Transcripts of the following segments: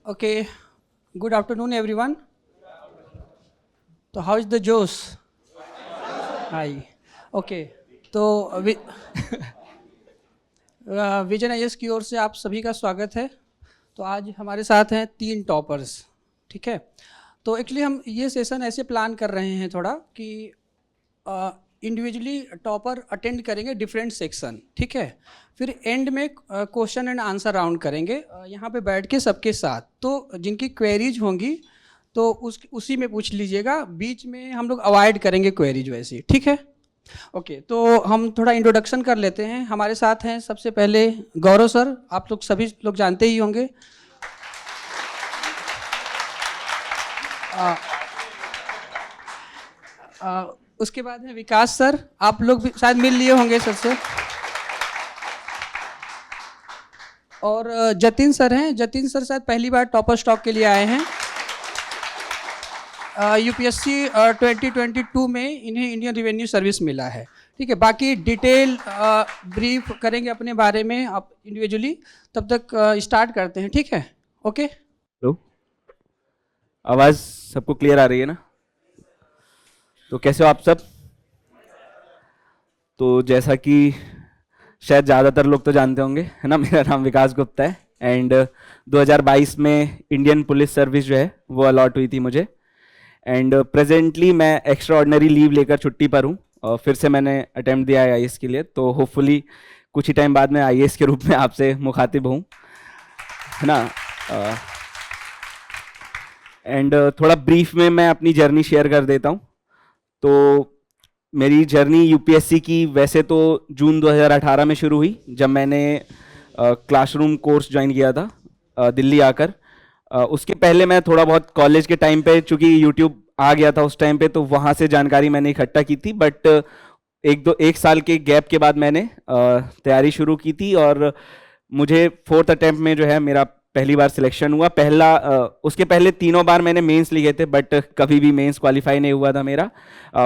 Okay, good afternoon, everyone. So, how is the Josh? Hi. Okay, तो vision IAS की ओर से आप सभी का स्वागत है। तो आज हमारे साथ हैं 3 टॉपर्स, ठीक है। तो एक्चुअली हम ये सेशन ऐसे प्लान कर रहे हैं थोड़ा कि इंडिविजुअली टॉपर अटेंड करेंगे डिफरेंट सेक्शन, ठीक है। फिर एंड में क्वेश्चन एंड आंसर राउंड करेंगे यहाँ पे बैठ के सबके साथ। तो जिनकी क्वेरीज होंगी तो उसी में पूछ लीजिएगा, बीच में हम लोग अवॉइड करेंगे क्वेरीज वैसी, ठीक है। ओके, तो हम थोड़ा इंट्रोडक्शन कर लेते हैं। हमारे साथ हैं सबसे पहले गौरव सर, आप लोग सभी लोग जानते ही होंगे। उसके बाद है विकास सर, आप लोग भी शायद मिल लिए होंगे सर से। और जतिन सर हैं, जतिन सर शायद पहली बार टॉपर स्टॉक के लिए आए हैं। यूपीएससी 2022 में इन्हें इंडियन रेवेन्यू सर्विस मिला है, ठीक है। बाकी डिटेल ब्रीफ करेंगे अपने बारे में आप इंडिविजुअली। तब तक स्टार्ट करते हैं, ठीक है। ओके, हेलो, आवाज़ सबको क्लियर आ रही है ना? तो कैसे हो आप सब? तो जैसा कि शायद ज़्यादातर लोग तो जानते होंगे, है ना, मेरा नाम विकास गुप्ता है एंड 2022 में इंडियन पुलिस सर्विस जो है वो अलॉट हुई थी मुझे। एंड प्रेजेंटली मैं एक्स्ट्रा ऑर्डिनरी लीव लेकर छुट्टी पर हूँ और फिर से मैंने अटेम्प्ट दिया है आईएएस के लिए। तो होपफुली कुछ ही टाइम बाद मैं आईएएस के रूप में आपसे मुखातिब हूँ, है ना। एंड थोड़ा ब्रीफ में मैं अपनी जर्नी शेयर कर देता हूँ। तो मेरी जर्नी यूपीएससी की वैसे तो जून 2018 में शुरू हुई, जब मैंने क्लासरूम कोर्स ज्वाइन किया था दिल्ली आकर। उसके पहले मैं थोड़ा बहुत कॉलेज के टाइम पे, चूँकि यूट्यूब आ गया था उस टाइम पे, तो वहाँ से जानकारी मैंने इकट्ठा की थी। बट एक साल के गैप के बाद मैंने तैयारी शुरू की थी और मुझे 4th अटेम्प्ट में जो है मेरा पहली बार सिलेक्शन हुआ। उसके पहले 3 बार मैंने मेंस लिए थे बट कभी भी मेंस क्वालिफाई नहीं हुआ था मेरा।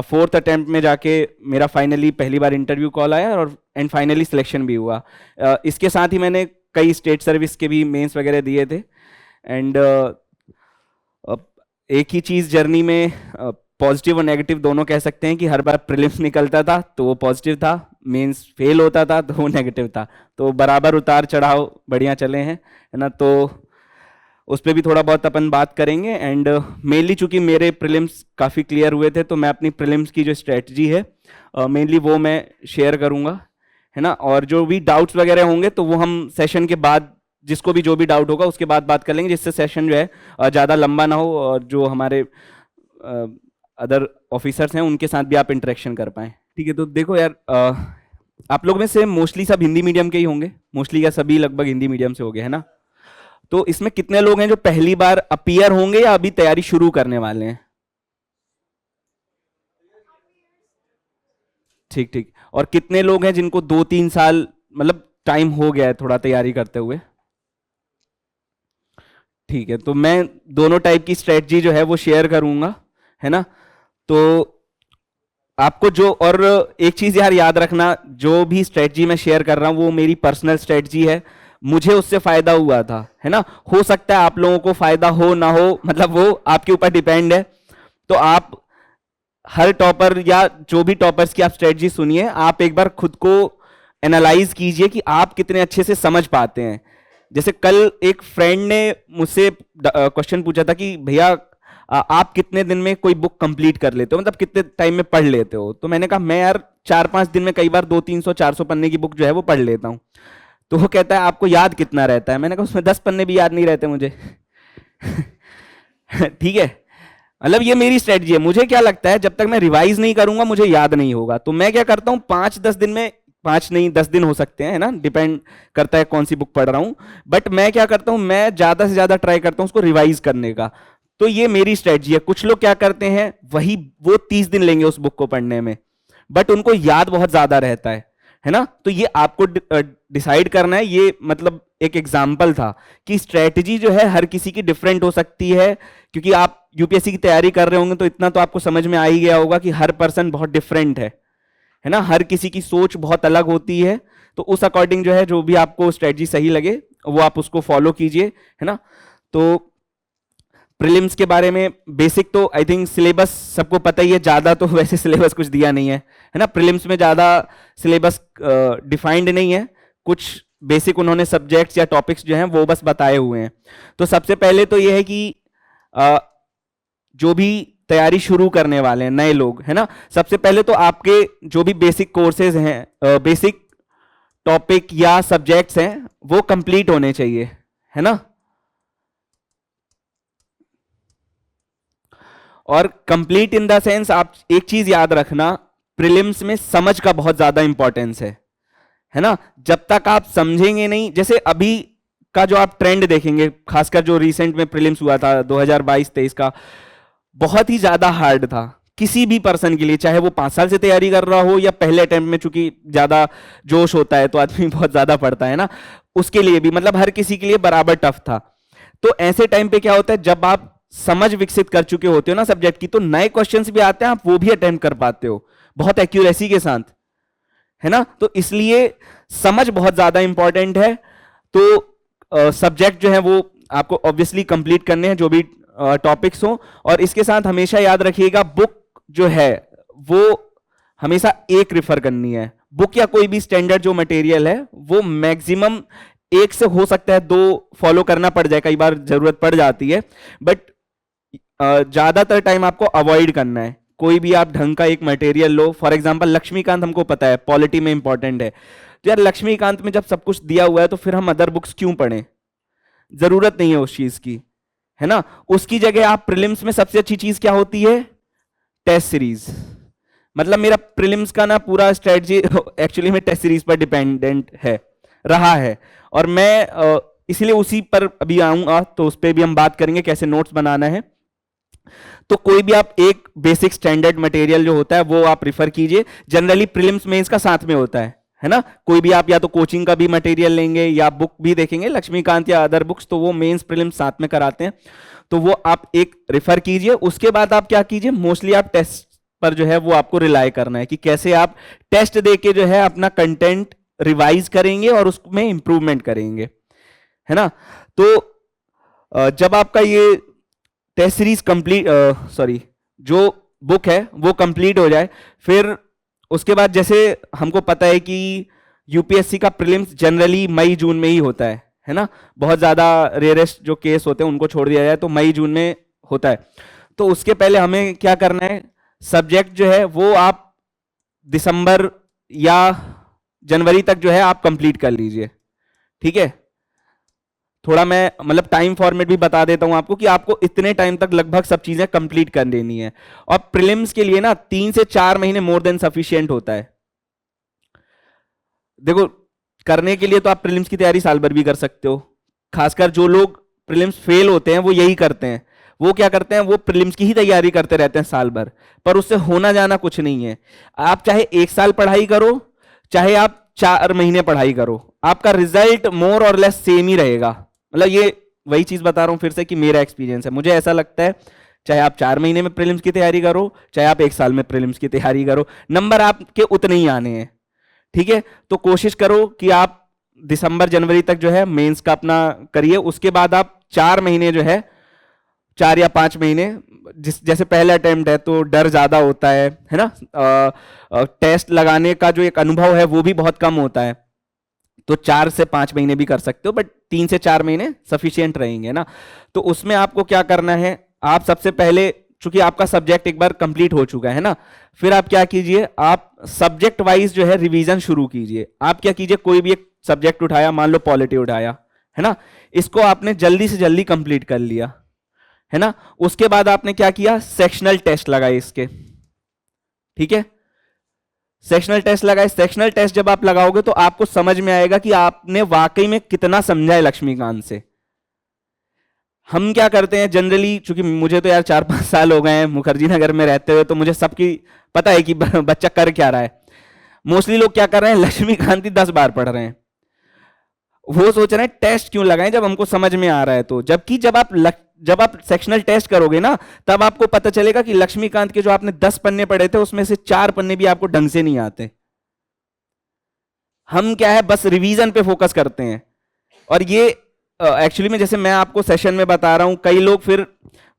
4th अटेम्प्ट में जाके मेरा फाइनली पहली बार इंटरव्यू कॉल आया और फाइनली सिलेक्शन भी हुआ। इसके साथ ही मैंने कई स्टेट सर्विस के भी मेंस वगैरह दिए थे। एंड एक ही चीज़ जर्नी में पॉजिटिव और नेगेटिव दोनों कह सकते हैं कि हर बार प्रीलिम्स निकलता था तो वो पॉजिटिव था, मेंस फेल होता था तो वो नेगेटिव था। तो बराबर उतार चढ़ाव बढ़िया चले हैं, है ना। तो उस पर भी थोड़ा बहुत अपन बात करेंगे। एंड मेनली चूंकि मेरे प्रीलिम्स काफ़ी क्लियर हुए थे तो मैं अपनी प्रीलिम्स की जो स्ट्रेटजी है मेनली वो मैं शेयर करूँगा, है ना। और जो भी डाउट्स वगैरह होंगे तो वो हम सेशन के बाद जिसको भी जो भी डाउट होगा उसके बाद बात कर लेंगे, जिससे सेशन जो है ज़्यादा लंबा ना हो और जो हमारे अदर ऑफिसर्स हैं उनके साथ भी आप इंटरेक्शन कर पाएँ। ठीक है, तो देखो यार, आप लोग में से मोस्टली सब हिंदी मीडियम के ही होंगे, मोस्टली या सभी लगभग हिंदी मीडियम से हो गए, है ना? तो इसमें कितने लोग हैं जो पहली बार अपीयर होंगे या अभी तैयारी शुरू करने वाले हैं? ठीक ठीक। और कितने लोग हैं जिनको 2-3 साल मतलब टाइम हो गया है थोड़ा तैयारी करते हुए? ठीक है, तो मैं दोनों टाइप की स्ट्रेटजी जो है वो शेयर करूंगा, है ना? तो आपको जो, और एक चीज यार याद रखना, जो भी स्ट्रेटजी मैं शेयर कर रहा हूं वो मेरी पर्सनल स्ट्रेटजी है, मुझे उससे फायदा हुआ था, है ना? हो सकता है आप लोगों को फायदा हो ना हो, मतलब वो आपके ऊपर डिपेंड है। तो आप हर टॉपर या जो भी टॉपर्स की आप स्ट्रेटजी सुनिए, आप एक बार खुद को एनालाइज कीजिए कि आप कितने अच्छे से समझ पाते हैं। जैसे कल एक फ्रेंड ने मुझसे क्वेश्चन पूछा था कि भैया आप कितने दिन में कोई बुक कंप्लीट कर लेते हो, मतलब कितने टाइम में पढ़ लेते हो? तो मैंने कहा मैं यार 4-5 दिन में कई बार 200-300-400 पन्ने की बुक जो है वो पढ़ लेता हूँ। तो वो कहता है आपको याद कितना रहता है? मैंने कहा उसमें 10 पन्ने भी याद नहीं रहते मुझे। ठीक है, मतलब ये मेरी स्ट्रेटजी है। मुझे क्या लगता है जब तक मैं रिवाइज नहीं करूंगा मुझे याद नहीं होगा, तो मैं क्या करता हूँ 5-10 दिन में, 5 नहीं 10 दिन हो सकते हैं, है ना, डिपेंड करता है कौन सी बुक पढ़ रहा हूँ, बट मैं क्या करता हूँ, मैं ज्यादा से ज्यादा ट्राई करता हूँ उसको रिवाइज करने का। तो ये मेरी स्ट्रेटजी है। कुछ लोग क्या करते हैं, वही वो 30 दिन लेंगे उस बुक को पढ़ने में, बट उनको याद बहुत ज्यादा रहता है ना? तो ये आपको डिसाइड करना है। ये मतलब एक एग्जाम्पल था कि स्ट्रेटजी जो है हर किसी की डिफरेंट हो सकती है, क्योंकि आप यूपीएससी की तैयारी कर रहे होंगे तो इतना तो आपको समझ में आ ही गया होगा कि हर पर्सन बहुत डिफरेंट है ना? हर किसी की सोच बहुत अलग होती है, तो उस अकॉर्डिंग जो है जो भी आपको स्ट्रेटजी सही लगे वो आप उसको फॉलो कीजिए, है ना? तो प्रीलिम्स के बारे में बेसिक तो आई थिंक सिलेबस सबको पता ही है, ज्यादा तो वैसे सिलेबस कुछ दिया नहीं है ना? प्रीलिम्स में ज्यादा सिलेबस डिफाइंड नहीं है, कुछ बेसिक उन्होंने सब्जेक्ट्स या टॉपिक्स जो हैं वो बस बताए हुए हैं। तो सबसे पहले तो ये है कि जो भी तैयारी शुरू करने वाले हैं नए लोग, है ना, सबसे पहले तो आपके जो भी बेसिक कोर्सेज हैं, बेसिक टॉपिक या सब्जेक्ट्स हैं वो कंप्लीट होने चाहिए, है ना? और कंप्लीट इन द सेंस, आप एक चीज याद रखना, प्रीलिम्स में समझ का बहुत ज्यादा इंपॉर्टेंस है ना? जब तक आप समझेंगे नहीं, जैसे अभी का जो आप ट्रेंड देखेंगे, खासकर जो रिसेंट में प्रीलिम्स हुआ था 2022-23 का, बहुत ही ज्यादा हार्ड था किसी भी पर्सन के लिए, चाहे वो 5 साल से तैयारी कर रहा हो या पहले अटेम्प्ट में, चूंकि ज्यादा जोश होता है तो आदमी बहुत ज्यादा पढ़ता है ना, उसके लिए भी, मतलब हर किसी के लिए बराबर टफ था। तो ऐसे टाइम पे क्या होता है, जब आप समझ विकसित कर चुके होते हो ना सब्जेक्ट की, तो नए क्वेश्चंस भी आते हैं, आप वो भी अटेम्प्ट कर पाते हो बहुत एक्यूरेसी के साथ, है ना? तो इसलिए समझ बहुत ज्यादा इंपॉर्टेंट है। तो सब्जेक्ट जो है वो आपको ऑब्वियसली कंप्लीट करने हैं, जो भी टॉपिक्स हो, और इसके साथ हमेशा याद रखिएगा बुक जो है वो हमेशा एक रेफर करनी है। बुक या कोई भी स्टैंडर्ड जो मटेरियल है वो मैक्सिमम एक से हो सकता है 2 फॉलो करना पड़ जाए, कई बार जरूरत पड़ जाती है, बट ज्यादातर टाइम आपको अवॉइड करना है। कोई भी आप ढंग का एक मटेरियल लो, फॉर एग्जांपल लक्ष्मीकांत हमको पता है पॉलिटी में इंपॉर्टेंट है, तो यार लक्ष्मीकांत में जब सब कुछ दिया हुआ है तो फिर हम अदर बुक्स क्यों पढ़ें? जरूरत नहीं है उस चीज की, है ना? उसकी जगह आप प्रीलिम्स में सबसे अच्छी चीज क्या होती है? Test series. मतलब मेरा प्रीलिम्स का ना पूरा स्ट्रेटजी एक्चुअली में टेस्ट सीरीज पर डिपेंडेंट है, रहा है, और मैं इसलिए उसी पर अभी आऊंगा, तो उस पर भी हम बात करेंगे कैसे नोट्स बनाना है। तो कोई भी आप एक बेसिक स्टैंडर्ड मटेरियल जो होता है वो आप रिफर कीजिए। जनरली प्रीलिम्स मेंस का साथ में होता है ना? कोई भी आप या तो कोचिंग का भी मटेरियल लेंगे या बुक भी देखेंगे लक्ष्मीकांत या अदर बुक्स, तो वो मेंस प्रीलिम्स साथ में कराते हैं, तो वो आप एक रिफर कीजिए। उसके बाद आप क्या कीजिए, मोस्टली आप टेस्ट पर जो है वो आपको रिलाई करना है कि कैसे आप टेस्ट देके जो है अपना कंटेंट रिवाइज करेंगे और उसमें इंप्रूवमेंट करेंगे, है ना? तो जब आपका ये टेस्ट सीरीज कंप्लीट, सॉरी, जो बुक है वो कंप्लीट हो जाए, फिर उसके बाद जैसे हमको पता है कि यूपीएससी का प्रीलिम्स जनरली मई जून में ही होता है ना? बहुत ज्यादा रेयरेस्ट जो केस होते हैं उनको छोड़ दिया जाए तो मई जून में होता है। तो उसके पहले हमें क्या करना है, सब्जेक्ट जो है वो आप दिसंबर या जनवरी तक जो है आप कंप्लीट कर लीजिए, ठीक है? थोड़ा मैं मतलब टाइम फॉर्मेट भी बता देता हूं आपको कि आपको इतने टाइम तक लगभग सब चीजें कंप्लीट कर लेनी है। और प्रीलिम्स के लिए ना 3 से 4 महीने मोर देन सफिशियंट होता है। देखो, करने के लिए तो आप प्रीलिम्स की तैयारी साल भर भी कर सकते हो। खासकर जो लोग प्रीलिम्स फेल होते हैं वो यही करते हैं। वो क्या करते हैं, वो प्रीलिम्स की ही तैयारी करते रहते हैं साल भर, पर उससे होना जाना कुछ नहीं है। आप चाहे 1 साल पढ़ाई करो, चाहे आप 4 महीने पढ़ाई करो, आपका रिजल्ट मोर और लेस सेम ही रहेगा। मतलब ये वही चीज बता रहा हूं फिर से कि मेरा एक्सपीरियंस है, मुझे ऐसा लगता है चाहे आप 4 महीने में प्रीलिम्स की तैयारी करो, चाहे आप 1 साल में प्रीलिम्स की तैयारी करो, नंबर आपके उतने ही आने हैं। ठीक है, तो कोशिश करो कि आप दिसंबर जनवरी तक जो है मेंस का अपना करिए। उसके बाद आप 4 महीने जो है, 4 या 5 महीने, जैसे पहला अटेम्प्ट है तो डर ज्यादा होता है ना। टेस्ट लगाने का जो एक अनुभव है वो भी बहुत कम होता है, तो 4 से 5 महीने भी कर सकते हो, बट 3 से 4 महीने सफिशियंट रहेंगे ना। तो उसमें आपको क्या करना है, आप सबसे पहले, चूंकि आपका सब्जेक्ट एक बार कंप्लीट हो चुका है ना, फिर आप क्या कीजिए, आप सब्जेक्ट वाइज जो है रिवीजन शुरू कीजिए। आप क्या कीजिए, कोई भी एक सब्जेक्ट उठाया, मान लो पॉलिटी उठाया है ना, इसको आपने जल्दी से जल्दी कंप्लीट कर लिया है ना। उसके बाद आपने क्या किया, सेक्शनल टेस्ट लगाए इसके। ठीक है, सेक्शनल टेस्ट लगाए। सेक्शनल टेस्ट जब आप लगाओगे तो आपको समझ में आएगा कि आपने वाकई में कितना समझा है लक्ष्मीकांत से। हम क्या करते हैं जनरली, चूंकि मुझे तो यार 4-5 साल हो गए हैं मुखर्जी नगर में रहते हुए, तो मुझे सबकी पता है कि बच्चा कर क्या रहा है। मोस्टली लोग क्या कर रहे हैं, लक्ष्मीकांत ही 10 बार पढ़ रहे हैं। वो सोच रहे हैं टेस्ट क्यों लगाएं जब हमको समझ में आ रहा है। तो जबकि जब आप सेक्शनल टेस्ट करोगे ना, तब आपको पता चलेगा कि लक्ष्मीकांत के जो आपने 10 पन्ने पढ़े थे उसमें से 4 पन्ने भी आपको ढंग से नहीं आते। हम क्या है, बस रिवीजन पे फोकस करते हैं। और ये एक्चुअली में, जैसे मैं आपको सेशन में बता रहा हूं, कई लोग फिर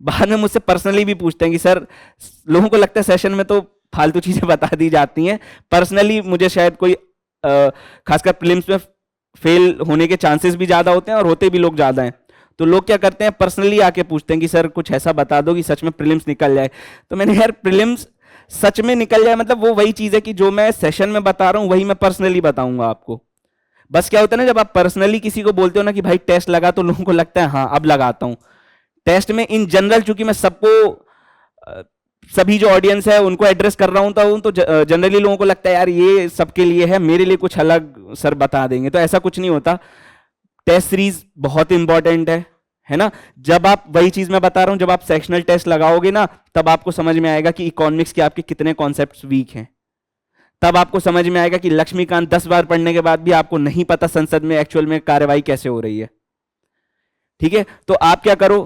बाद में मुझसे पर्सनली भी पूछते हैं कि सर, लोगों को लगता है सेशन में तो फालतू चीजें बता दी जाती हैं, पर्सनली मुझे शायद कोई खासकर प्रीलिम्स में फेल होने के चांसेस भी ज्यादा होते हैं और होते भी लोग ज्यादा हैं। तो लोग क्या करते हैं, पर्सनली आके पूछते हैं कि सर कुछ ऐसा बता दो कि सच में प्रीलिम्स निकल जाए। तो मैंने, यार प्रीलिम्स सच में निकल जाए मतलब वो वही चीज है कि जो मैं सेशन में बता रहा हूं वही मैं पर्सनली बताऊंगा आपको। बस क्या होता है ना, जब आप पर्सनली किसी को बोलते हो ना कि भाई टेस्ट लगा, तो लोगों को लगता है हाँ अब लगाता हूं। टेस्ट में इन जनरल, चूंकि मैं सबको सभी जो ऑडियंस है उनको एड्रेस कर रहा हूं, तो जनरली लोगों को लगता है यार ये सबके लिए है, मेरे लिए कुछ अलग सर बता देंगे। तो ऐसा कुछ नहीं होता। टेस्ट सीरीज बहुत इंपॉर्टेंट है ना। जब आप, वही चीज मैं बता रहा हूं, जब आप सेक्शनल टेस्ट लगाओगे ना, तब आपको समझ में आएगा कि इकोनॉमिक्स के आपके कितने कॉन्सेप्ट्स वीक हैं। तब आपको समझ में आएगा कि लक्ष्मीकांत 10 बार पढ़ने के बाद भी आपको नहीं पता संसद में एक्चुअल में कार्यवाही कैसे हो रही है। ठीक है, तो आप क्या करो,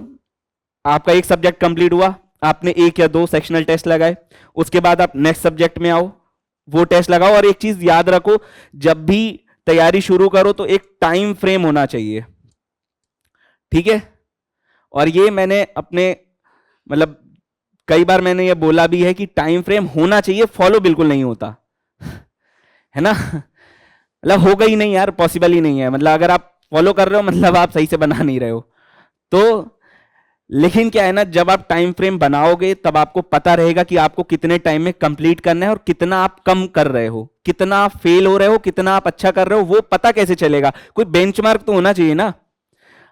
आपका एक सब्जेक्ट कंप्लीट हुआ, आपने 1 या 2 सेक्शनल टेस्ट लगाए, उसके बाद आप नेक्स्ट सब्जेक्ट में आओ, वो टेस्ट लगाओ। और एक चीज याद रखो, जब भी तैयारी शुरू करो तो एक टाइम फ्रेम होना चाहिए। ठीक है, और ये मैंने अपने, मतलब कई बार मैंने ये बोला भी है कि टाइम फ्रेम होना चाहिए, फॉलो बिल्कुल नहीं होता है ना। मतलब होगा ही नहीं यार, पॉसिबल ही नहीं है। मतलब अगर आप फॉलो कर रहे हो मतलब आप सही से बना नहीं रहे हो। तो लेकिन क्या है ना, जब आप टाइम फ्रेम बनाओगे तब आपको पता रहेगा कि आपको कितने टाइम में कंप्लीट करना है और कितना आप कम कर रहे हो, कितना आप फेल हो रहे हो, कितना आप अच्छा कर रहे हो, वो पता कैसे चलेगा। कोई बेंचमार्क तो होना चाहिए ना।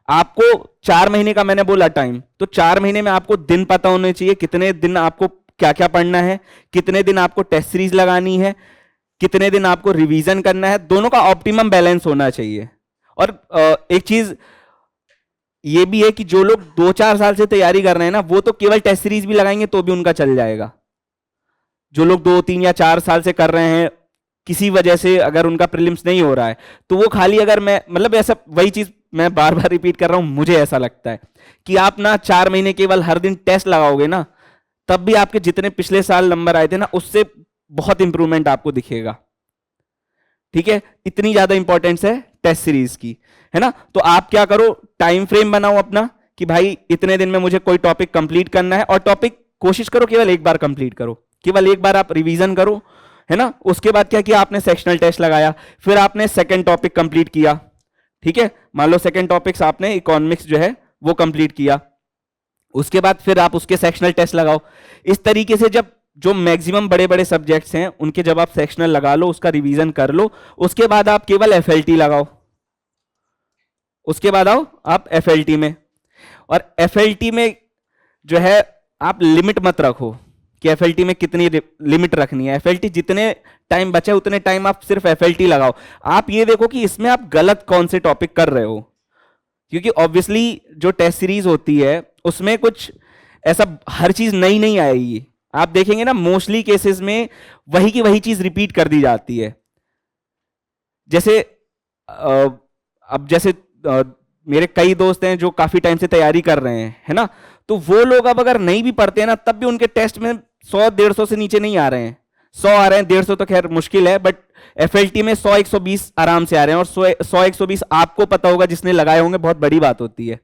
आपको 4 महीने का मैंने बोला टाइम, तो 4 महीने में आपको दिन पता होने चाहिए, कितने दिन आपको क्या क्या पढ़ना है, कितने दिन आपको टेस्ट सीरीज लगानी है, कितने दिन आपको रिवीजन करना है। दोनों का ऑप्टिमम बैलेंस होना चाहिए। और एक चीज ये भी है कि जो लोग 2-4 साल से तैयारी कर रहे हैं ना, वो तो केवल टेस्ट सीरीज भी लगाएंगे तो भी उनका चल जाएगा। जो लोग 2-3 या 4 साल से कर रहे हैं, किसी वजह से अगर उनका प्रीलिम्स नहीं हो रहा है, तो वो खाली, अगर मैं, मतलब ऐसा, वही चीज मैं बार बार रिपीट कर रहा हूं, मुझे ऐसा लगता है कि आप ना 4 महीने केवल हर दिन टेस्ट लगाओगे ना, तब भी आपके जितने पिछले साल नंबर आए थे ना, उससे बहुत इंप्रूवमेंट आपको दिखेगा। ठीक है, इतनी ज्यादा इंपॉर्टेंस है टेस्ट सीरीज की, है ना। तो आप क्या करो, टाइम फ्रेम बनाओ अपना कि भाई इतने दिन में मुझे कोई टॉपिक कंप्लीट करना है, और टॉपिक कोशिश करो केवल एक बार कंप्लीट करो, केवल एक बार आप रिवीजन करो, है ना। उसके बाद क्या किया आपने, सेक्शनल टेस्ट लगाया, फिर आपने सेकंड टॉपिक कंप्लीट किया। ठीक है, मान लो सेकंड टॉपिक्स आपने इकोनॉमिक्स जो है वो कंप्लीट किया, उसके बाद फिर आप उसके सेक्शनल टेस्ट लगाओ। इस तरीके से जब जो मैक्सिमम बड़े बड़े सब्जेक्ट्स हैं उनके जब आप सेक्शनल लगा लो, उसका रिवीजन कर लो, उसके बाद आप केवल एफएलटी लगाओ। उसके बाद आओ आप एफएलटी में, और एफएलटी में जो है आप लिमिट मत रखो कि एफएलटी में कितनी लिमिट रखनी है। एफएलटी जितने टाइम बचे उतने टाइम आप सिर्फ एफएलटी लगाओ। आप ये देखो कि इसमें आप गलत कौन से टॉपिक कर रहे हो, क्योंकि ऑब्वियसली जो टेस्ट सीरीज होती है उसमें कुछ ऐसा हर चीज नई नहीं आएगी। आप देखेंगे ना मोस्टली केसेस में वही की वही चीज रिपीट कर दी जाती है। जैसे अब जैसे मेरे कई दोस्त हैं जो काफी टाइम से तैयारी कर रहे हैं, है ना, तो वो लोग अब अगर नहीं भी पढ़ते हैं ना तब भी उनके टेस्ट में 100-150 से नीचे नहीं आ रहे हैं। 100 आ रहे हैं, 150 तो खैर मुश्किल है, बट एफएलटी में 100-120 आराम से आ रहे हैं। और 100-120 आपको पता होगा जिसने लगाए होंगे, बहुत बड़ी बात होती है।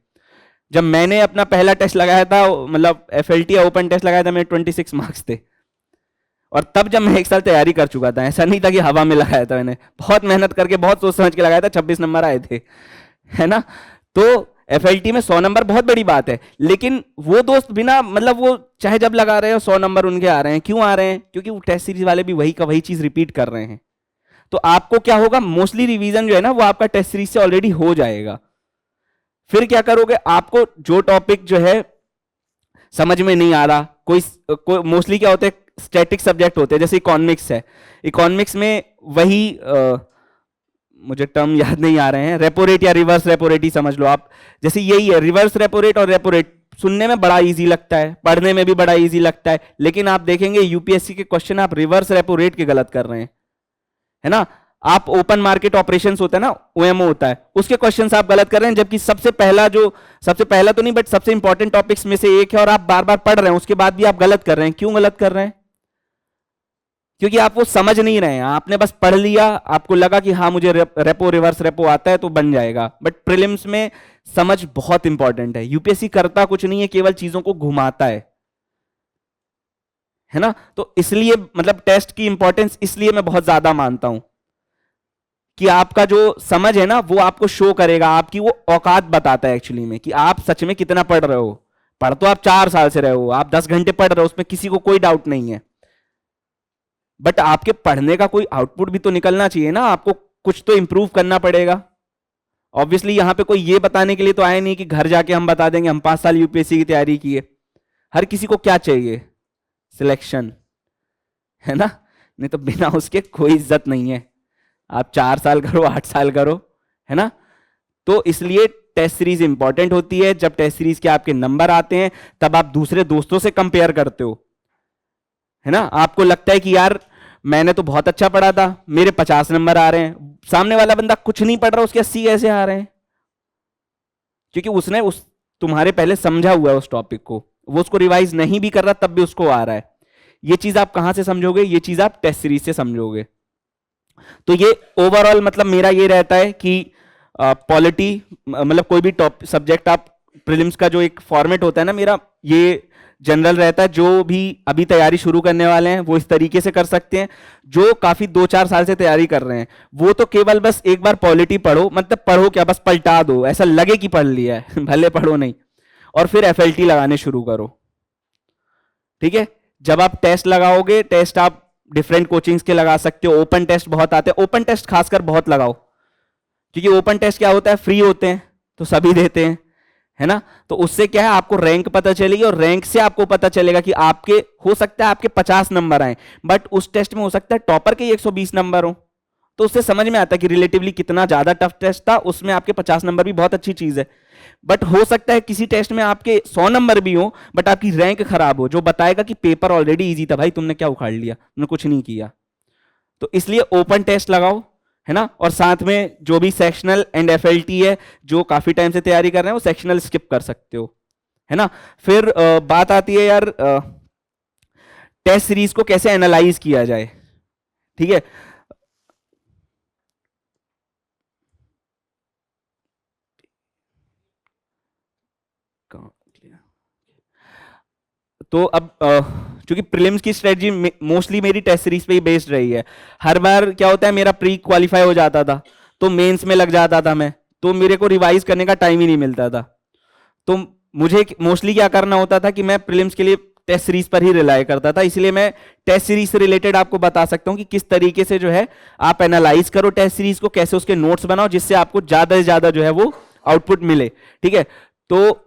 जब मैंने अपना पहला टेस्ट लगाया था, मतलब एफएलटी या ओपन टेस्ट लगाया था, मेरे 26 मार्क्स थे। और तब जब मैं 1 साल तैयारी कर चुका था, ऐसा नहीं था कि हवा में लगाया था, मैंने बहुत मेहनत करके बहुत सोच समझ के लगाया था, 26 नंबर आए थे, है ना। तो एफएलटी में 100 नंबर बहुत बड़ी बात है, लेकिन वो दोस्त बिना मतलब वो चाहे जब लगा रहे हो 100 नंबर उनके आ रहे हैं। क्यों आ रहे हैं? क्योंकि वो टेस्ट सीरीज वाले भी वही का वही चीज रिपीट कर रहे हैं। तो आपको क्या होगा, मोस्टली रिवीजन जो है ना वो आपका टेस्ट सीरीज से ऑलरेडी हो जाएगा। फिर क्या करोगे, आपको जो टॉपिक जो है समझ में नहीं आ रहा, कोई मोस्टली क्या होते हैं, स्टैटिक सब्जेक्ट होते हैं, जैसे इकोनॉमिक्स है। इकोनॉमिक्स में वही मुझे टर्म याद नहीं आ रहे हैं, रेपो रेट या रिवर्स रेपो रेट ही समझ लो आप। जैसे यही है, रिवर्स रेपो रेट और रेपो रेट सुनने में बड़ा इजी लगता है, पढ़ने में भी बड़ा इजी लगता है, लेकिन आप देखेंगे यूपीएससी के क्वेश्चन आप रिवर्स रेपो रेट के गलत कर रहे हैं, है ना। आप ओपन मार्केट ऑपरेशंस होता है ना, ओएमओ होता है, उसके क्वेश्चंस आप गलत कर रहे हैं, जबकि सबसे पहला तो नहीं बट सबसे इंपॉर्टेंट टॉपिक्स में से एक है, और आप बार बार पढ़ रहे हैं, उसके बाद भी आप गलत कर रहे हैं। क्यों गलत कर रहे हैं? क्योंकि आप वो समझ नहीं रहे हैं। आपने बस पढ़ लिया, आपको लगा कि हाँ मुझे रेपो रिवर्स रेपो आता है तो बन जाएगा, बट प्रीलिम्स में समझ बहुत इंपॉर्टेंट है। यूपीएससी करता कुछ नहीं है, केवल चीजों को घुमाता है ना। तो इसलिए मतलब टेस्ट की इंपॉर्टेंस इसलिए मैं बहुत ज्यादा मानता हूं कि आपका जो समझ है ना वो आपको शो करेगा, आपकी वो औकात बताता है एक्चुअली में कि आप सच में कितना पढ़ रहे हो। पढ़ तो आप 4 साल से रहे हो, आप 10 घंटे पढ़ रहे हो, उसमें किसी को कोई डाउट नहीं है, बट आपके पढ़ने का कोई आउटपुट भी तो निकलना चाहिए ना। आपको कुछ तो इंप्रूव करना पड़ेगा। ऑब्वियसली यहां पे कोई ये बताने के लिए तो आए नहीं कि घर जाके हम बता देंगे हम 5 साल यूपीएससी की तैयारी की है। हर किसी को क्या चाहिए? सिलेक्शन, है ना। नहीं तो बिना उसके कोई इज्जत नहीं है। आप 4 साल करो, 8 साल करो, है ना। तो इसलिए टेस्ट सीरीज इंपॉर्टेंट होती है। जब टेस्ट सीरीज के आपके नंबर आते हैं तब आप दूसरे दोस्तों से कंपेयर करते हो, है ना। आपको लगता है कि यार मैंने तो बहुत अच्छा पढ़ा था, मेरे 50 नंबर आ रहे हैं, सामने वाला बंदा कुछ नहीं पढ़ रहा, उसके 80 कैसे आ रहे हैं? क्योंकि उसने तुम्हारे पहले समझा हुआ है उस टॉपिक को, वो उसको रिवाइज नहीं भी कर रहा तब भी उसको आ रहा है। ये चीज आप कहां से समझोगे? ये चीज आप टेस्ट सीरीज से समझोगे। तो ये ओवरऑल मतलब मेरा ये रहता है कि पॉलिटी मतलब कोई भी टॉप सब्जेक्ट आप प्रीलिम्स का जो एक फॉर्मेट होता है ना, मेरा ये जनरल रहता है। जो भी अभी तैयारी शुरू करने वाले हैं वो इस तरीके से कर सकते हैं। जो काफी 2-4 साल से तैयारी कर रहे हैं वो तो केवल बस एक बार पॉलिटी पढ़ो, मतलब पढ़ो क्या, बस पलटा दो, ऐसा लगे कि पढ़ लिया है भले पढ़ो नहीं, और फिर एफएलटी लगाने शुरू करो। ठीक है, जब आप टेस्ट लगाओगे, टेस्ट आप डिफरेंट कोचिंग्स के लगा सकते हो। ओपन टेस्ट बहुत आते हैं, ओपन टेस्ट खासकर बहुत लगाओ, क्योंकि ओपन टेस्ट क्या होता है, फ्री होते हैं तो सभी देते हैं, है ना। तो उससे क्या है, आपको रैंक पता चलेगी, और रैंक से आपको पता चलेगा कि आपके हो सकता है आपके 50 नंबर आए, बट उस टेस्ट में हो सकता है टॉपर के 120 नंबर हो। तो उससे समझ में आता है कि रिलेटिवली कितना ज्यादा टफ टेस्ट था, उसमें आपके 50 नंबर भी बहुत अच्छी चीज है। बट हो सकता है किसी टेस्ट में आपके 100 नंबर भी हो बट आपकी रैंक खराब हो, जो बताएगा कि पेपर ऑलरेडी इजी था, भाई तुमने क्या उखाड़ लिया, तुमने कुछ नहीं किया। तो इसलिए ओपन टेस्ट लगाओ, है ना। और साथ में जो भी सेक्शनल एंड एफएलटी है, जो काफी टाइम से तैयारी कर रहे हैं वो सेक्शनल स्किप कर सकते हो, है ना। फिर बात आती है यार टेस्ट सीरीज को कैसे एनालाइज किया जाए। ठीक है, तो अब क्योंकि प्रीलिम्स की स्ट्रेटजी मोस्टली मेरी टेस्ट सीरीज पे ही बेस्ड रही है। हर बार क्या होता है, मेरा प्री क्वालिफाई हो जाता था तो मेंस में लग जाता था मैं, तो मेरे को रिवाइज करने का टाइम ही नहीं मिलता था। तो मुझे मोस्टली क्या करना होता था कि मैं प्रीलिम्स के लिए टेस्ट सीरीज पर ही रिलाई करता था। इसलिए मैं टेस्ट सीरीज से रिलेटेड आपको बता सकता हूं कि किस तरीके से जो है आप एनालाइज करो टेस्ट सीरीज को, कैसे उसके नोट्स बनाओ जिससे आपको ज्यादा से ज्यादा जो है वो आउटपुट मिले, ठीक है। तो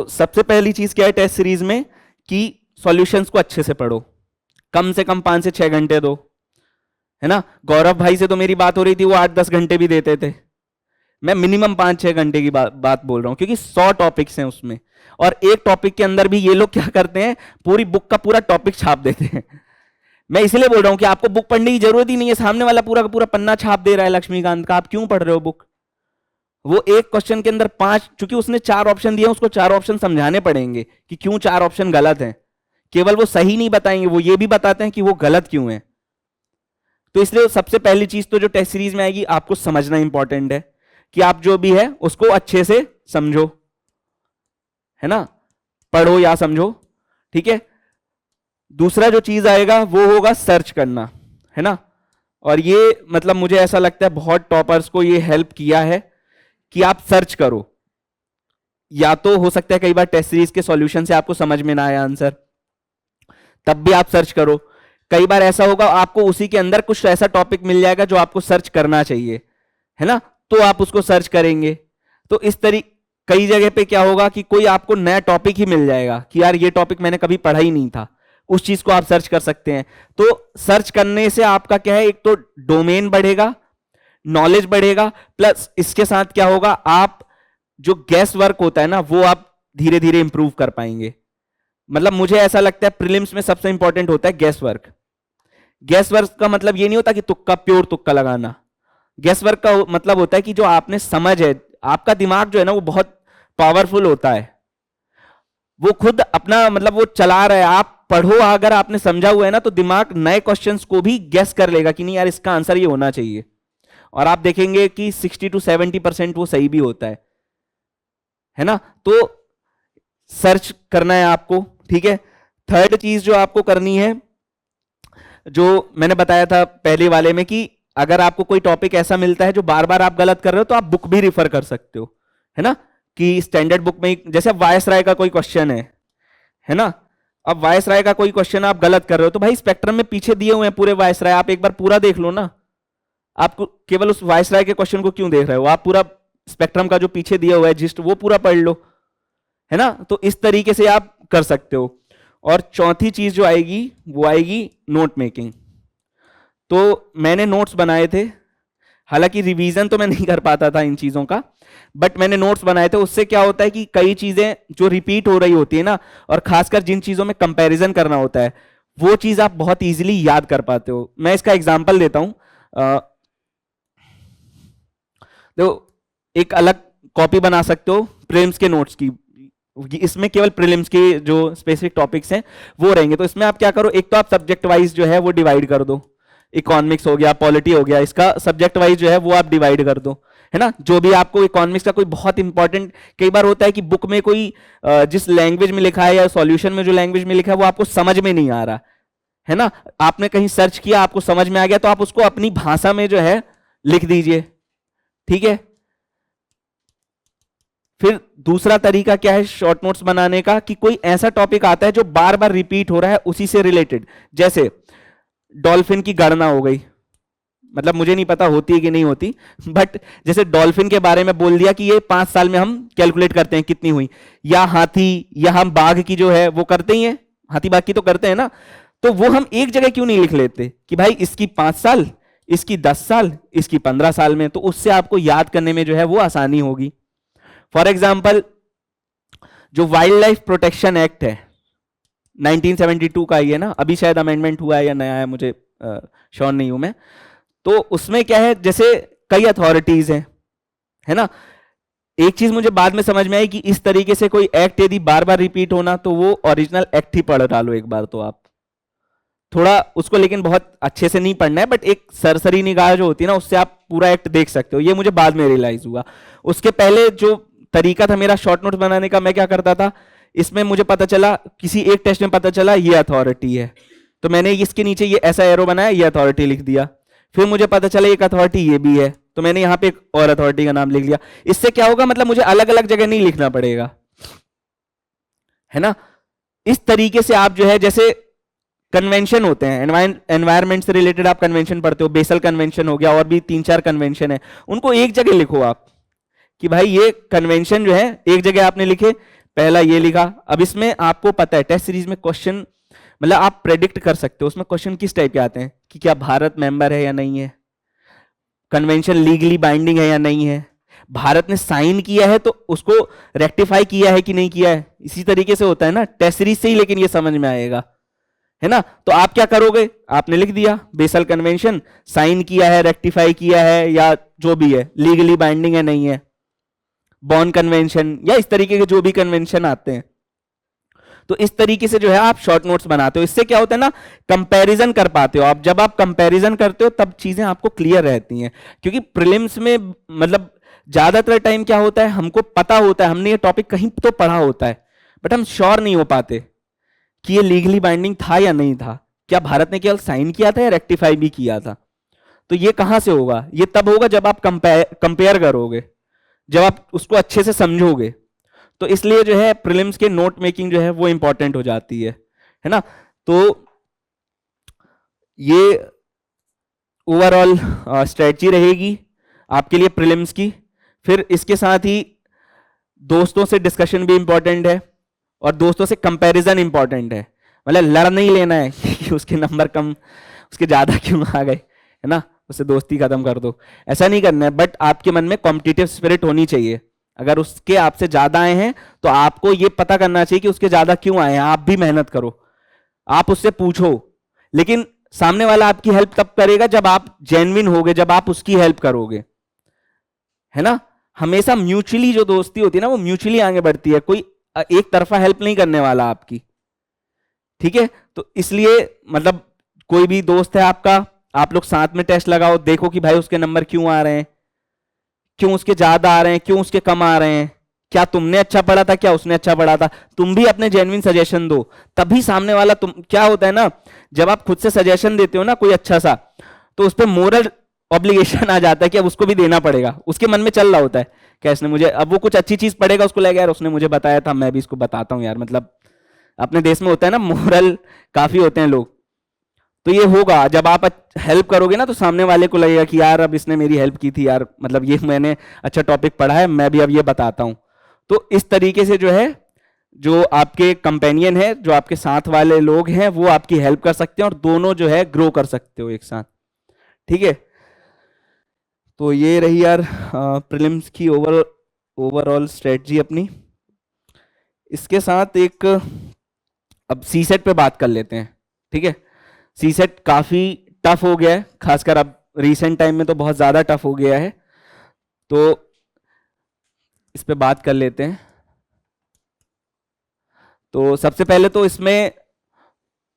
सबसे पहली चीज क्या है टेस्ट सीरीज में कि सॉल्यूशंस को अच्छे से पढ़ो, कम से कम 5 से 6 घंटे दो, है ना। गौरव भाई से तो मेरी बात हो रही थी, वो 8-10 घंटे भी देते थे। मैं मिनिमम 5-6 घंटे की बात बोल रहा हूं, क्योंकि 100 टॉपिक्स हैं उसमें, और एक टॉपिक के अंदर भी ये लोग क्या करते हैं, पूरी बुक का पूरा टॉपिक छाप देते हैं। मैं इसलिए बोल रहा हूं कि आपको बुक पढ़ने की जरूरत ही नहीं है, सामने वाला पूरा का पूरा पन्ना छाप दे रहा है लक्ष्मीकांत का, आप क्यों पढ़ रहे हो बुक। वो एक क्वेश्चन के अंदर 5, चूंकि उसने 4 ऑप्शन दिए, उसको 4 ऑप्शन समझाने पड़ेंगे कि क्यों 4 ऑप्शन गलत हैं। केवल वो सही नहीं बताएंगे, वो ये भी बताते हैं कि वो गलत क्यों है। तो इसलिए सबसे पहली चीज तो जो टेस्ट सीरीज में आएगी, आपको समझना इंपॉर्टेंट है कि आप जो भी है उसको अच्छे से समझो, है ना, पढ़ो या समझो, ठीक है। दूसरा जो चीज आएगा वो होगा सर्च करना, है ना। और ये मतलब मुझे ऐसा लगता है बहुत टॉपर्स को ये हेल्प किया है कि आप सर्च करो। या तो हो सकता है कई बार टेस्ट सीरीज के सॉल्यूशन से आपको समझ में ना आए आंसर, तब भी आप सर्च करो। कई बार ऐसा होगा आपको उसी के अंदर कुछ ऐसा टॉपिक मिल जाएगा जो आपको सर्च करना चाहिए, है ना, तो आप उसको सर्च करेंगे। तो इस तरीके कई जगह पे क्या होगा कि कोई आपको नया टॉपिक ही मिल जाएगा कि यार ये टॉपिक मैंने कभी पढ़ा ही नहीं था, उस चीज को आप सर्च कर सकते हैं। तो सर्च करने से आपका क्या है, एक तो डोमेन बढ़ेगा, नॉलेज बढ़ेगा, प्लस इसके साथ क्या होगा, आप जो गैस वर्क होता है ना, वो आप धीरे धीरे इंप्रूव कर पाएंगे। मतलब मुझे ऐसा लगता है प्रीलिम्स में सबसे इंपॉर्टेंट होता है गैस वर्क। गैस वर्क का मतलब ये नहीं होता कि तुक्का, प्योर तुक्का लगाना। गैस वर्क का मतलब होता है कि जो आपने समझ है, आपका दिमाग जो है ना वो बहुत पावरफुल होता है, वो खुद अपना मतलब वो चला रहा है। आप पढ़ो, अगर आपने समझा हुआ है ना, तो दिमाग नए क्वेश्चंस को भी गैस कर लेगा कि नहीं यार इसका आंसर ये होना चाहिए, और आप देखेंगे कि 60 to 70% वो सही भी होता है ना। तो सर्च करना है आपको, ठीक है। थर्ड चीज जो आपको करनी है, जो मैंने बताया था पहले वाले में, कि अगर आपको कोई टॉपिक ऐसा मिलता है जो बार बार आप गलत कर रहे हो, तो आप बुक भी रिफर कर सकते हो, है ना। कि स्टैंडर्ड बुक में जैसे अब वायसराय का कोई क्वेश्चन है ना, अब वायसराय का कोई क्वेश्चन आप गलत कर रहे हो, तो भाई स्पेक्ट्रम में पीछे दिए हुए हैं पूरे वायसराय, आप एक बार पूरा देख लो ना। आप केवल उस वायसराय के क्वेश्चन को क्यों देख रहे हो, आप पूरा स्पेक्ट्रम का जो पीछे दिया हुआ है जिस्ट, वो पूरा पढ़ लो, है ना। तो इस तरीके से आप कर सकते हो। और चौथी चीज जो आएगी वो आएगी नोट मेकिंग। तो मैंने नोट्स बनाए थे, हालांकि रिवीजन तो मैं नहीं कर पाता था इन चीजों का, बट मैंने नोट्स बनाए थे। उससे क्या होता है कि कई चीजें जो रिपीट हो रही होती है ना, और खासकर जिन चीजों में कंपैरिजन करना होता है, वो चीज आप बहुत इजीली याद कर पाते हो। मैं इसका एग्जांपल देता हूं। तो एक अलग कॉपी बना सकते हो प्रीलिम्स के नोट्स की, इसमें केवल प्रीलिम्स के जो स्पेसिफिक टॉपिक्स हैं वो रहेंगे। तो इसमें आप क्या करो, एक तो आप सब्जेक्ट वाइज जो है वो डिवाइड कर दो, इकोनॉमिक्स हो गया, पॉलिटी हो गया, इसका सब्जेक्ट वाइज जो है वो आप डिवाइड कर दो, है ना। जो भी आपको इकोनॉमिक्स का कोई बहुत इंपॉर्टेंट, कई बार होता है कि बुक में कोई जिस लैंग्वेज में लिखा है या सॉल्यूशन में जो लैंग्वेज में लिखा है वो आपको समझ में नहीं आ रहा, है ना। आपने कहीं सर्च किया, आपको समझ में आ गया, तो आप उसको अपनी भाषा में जो है लिख दीजिए, ठीक है। फिर दूसरा तरीका क्या है शॉर्ट नोट्स बनाने का, कि कोई ऐसा टॉपिक आता है जो बार बार रिपीट हो रहा है उसी से रिलेटेड, जैसे डॉल्फिन की गणना हो गई, मतलब मुझे नहीं पता होती है कि नहीं होती, बट जैसे डॉल्फिन के बारे में बोल दिया कि ये 5 साल में हम कैलकुलेट करते हैं कितनी हुई, या हाथी या हम बाघ की जो है वो करते ही हैं, हाथी बाघ की तो करते हैं ना। तो वो हम एक जगह क्यों नहीं लिख लेते कि भाई इसकी 5 साल, इसकी 10 साल, इसकी 15 साल में, तो उससे आपको याद करने में जो है वो आसानी होगी। फॉर एग्जाम्पल, जो वाइल्ड लाइफ प्रोटेक्शन एक्ट है 1972 का ही है ना, अभी शायद अमेंडमेंट हुआ है या नया है, मुझे श्योर नहीं हूं मैं। तो उसमें क्या है, जैसे कई अथॉरिटीज हैं, है ना। एक चीज मुझे बाद में समझ में आई कि इस तरीके से कोई एक्ट यदि बार बार रिपीट होना, तो वो ओरिजिनल एक्ट ही पढ़ डालो एक बार, तो आप थोड़ा उसको, लेकिन बहुत अच्छे से नहीं पढ़ना है, बट एक सरसरी निगाह जो होती है ना, उससे आप पूरा एक्ट देख सकते हो। ये मुझे बाद में रियलाइज हुआ। उसके पहले जो तरीका था मेरा शॉर्ट नोट बनाने का, मैं क्या करता था, इसमें मुझे पता चला, किसी एक टेस्ट में पता चला ये अथॉरिटी है, तो मैंने इसके नीचे ये ऐसा एरो बनाया, ये अथॉरिटी लिख दिया। फिर मुझे पता चला एक अथॉरिटी ये भी है, तो मैंने यहां पे एक और अथॉरिटी का नाम लिख लिया। इससे क्या होगा, मतलब मुझे अलग अलग जगह नहीं लिखना पड़ेगा, है ना। इस तरीके से आप जो है, जैसे कन्वेंशन होते हैं, एनवायरमेंट से रिलेटेड आप कन्वेंशन पढ़ते हो, बेसल कन्वेंशन हो गया, और भी 3-4 कन्वेंशन है, उनको एक जगह लिखो आप कि भाई ये कन्वेंशन जो है एक जगह आपने लिखे, पहला ये लिखा। अब इसमें आपको पता है टेस्ट सीरीज में क्वेश्चन, मतलब आप प्रेडिक्ट कर सकते हो उसमें क्वेश्चन किस टाइप के आते हैं, कि क्या भारत मेंबर है या नहीं है, कन्वेंशन लीगली बाइंडिंग है या नहीं है, भारत ने साइन किया है तो उसको रेक्टिफाई किया है कि नहीं किया है। इसी तरीके से होता है ना टेस्ट सीरीज से ही, लेकिन ये समझ में आएगा, है ना। तो आप क्या करोगे, आपने लिख दिया बेसल कन्वेंशन, साइन किया है, रेक्टिफाई किया है, या जो भी है, लीगली बाइंडिंग है नहीं है, बॉन कन्वेंशन, या इस तरीके के जो भी कन्वेंशन आते हैं। तो इस तरीके से जो है आप शॉर्ट नोट्स बनाते हो। इससे क्या होता है ना, कंपैरिजन कर पाते हो आप। जब आप कंपैरिजन करते हो तब चीजें आपको क्लियर रहती हैं, क्योंकि प्रीलिम्स में मतलब ज्यादातर टाइम क्या होता है, हमको पता होता है, हमने ये टॉपिक कहीं तो पढ़ा होता है, बट हम श्योर नहीं हो पाते कि ये लीगली बाइंडिंग था या नहीं था, क्या भारत ने केवल साइन किया था या रेक्टिफाई भी किया था। तो ये कहां से होगा, ये तब होगा जब आप कंपेयर करोगे, जब आप उसको अच्छे से समझोगे। तो इसलिए जो है प्रीलिम्स के नोट मेकिंग जो है वो इंपॉर्टेंट हो जाती है ना। तो ये ओवरऑल स्ट्रेटजी रहेगी आपके लिए प्रीलिम्स की। फिर इसके साथ ही दोस्तों से डिस्कशन भी इंपॉर्टेंट है, और दोस्तों से कंपैरिजन इंपॉर्टेंट है। मतलब लड़ नहीं लेना है कि उसके नंबर कम, उसके ज्यादा क्यों आ गए, है ना, उससे दोस्ती खत्म कर दो, ऐसा नहीं करना है। बट आपके मन में कॉम्पिटिटिव स्पिरिट होनी चाहिए। अगर उसके आपसे ज्यादा आए हैं तो आपको ये पता करना चाहिए कि उसके ज्यादा क्यों आए हैं, आप भी मेहनत करो, आप उससे पूछो। लेकिन सामने वाला आपकी हेल्प तब करेगा जब आप जेन्युइन होगे, जब आप उसकी हेल्प करोगे, है ना। हमेशा म्यूचुअली जो दोस्ती होती है ना, वो म्यूचुअली आगे बढ़ती है, कोई एक तरफा हेल्प नहीं करने वाला आपकी, ठीक है। तो इसलिए मतलब कोई भी दोस्त है आपका, आप लोग साथ में टेस्ट लगाओ, देखो कि भाई उसके नंबर क्यों आ रहे हैं, क्यों उसके ज्यादा आ रहे हैं, क्यों उसके कम आ रहे हैं, क्या तुमने अच्छा पढ़ा था, क्या उसने अच्छा पढ़ा था। तुम भी अपने जेन्युइन सजेशन दो, तभी सामने वाला, तुम क्या होता है ना, जब आप खुद से सजेशन देते हो ना कोई अच्छा सा, तो उस पर मोरल ऑब्लिगेशन आ जाता है कि अब उसको भी देना पड़ेगा। उसके मन में चल रहा होता है क्या इसने मुझे, अब वो कुछ अच्छी चीज पढ़ेगा, उसको लगेगा यार उसने मुझे बताया था, मैं भी इसको बताता हूँ यार। मतलब अपने देश में होता है ना, मोरल काफी होते हैं लोग। तो ये होगा जब आप हेल्प करोगे ना, तो सामने वाले को लगेगा कि यार अब इसने मेरी हेल्प की थी यार, मतलब ये मैंने अच्छा टॉपिक पढ़ा है, मैं भी अब ये बताता हूं। तो इस तरीके से जो है, जो आपके कंपेनियन है, जो आपके साथ वाले लोग हैं, वो आपकी हेल्प कर सकते हैं, और दोनों जो है ग्रो कर सकते हो एक साथ, ठीक है। तो ये रही यार प्रीलिम्स की ओवरऑल स्ट्रेटजी अपनी। इसके साथ एक अब सी सेट पे बात कर लेते हैं, ठीक है। सी सेट काफी टफ हो गया है, खासकर अब रिसेंट टाइम में तो बहुत ज्यादा टफ हो गया है। तो इस पे बात कर लेते हैं। तो सबसे पहले तो इसमें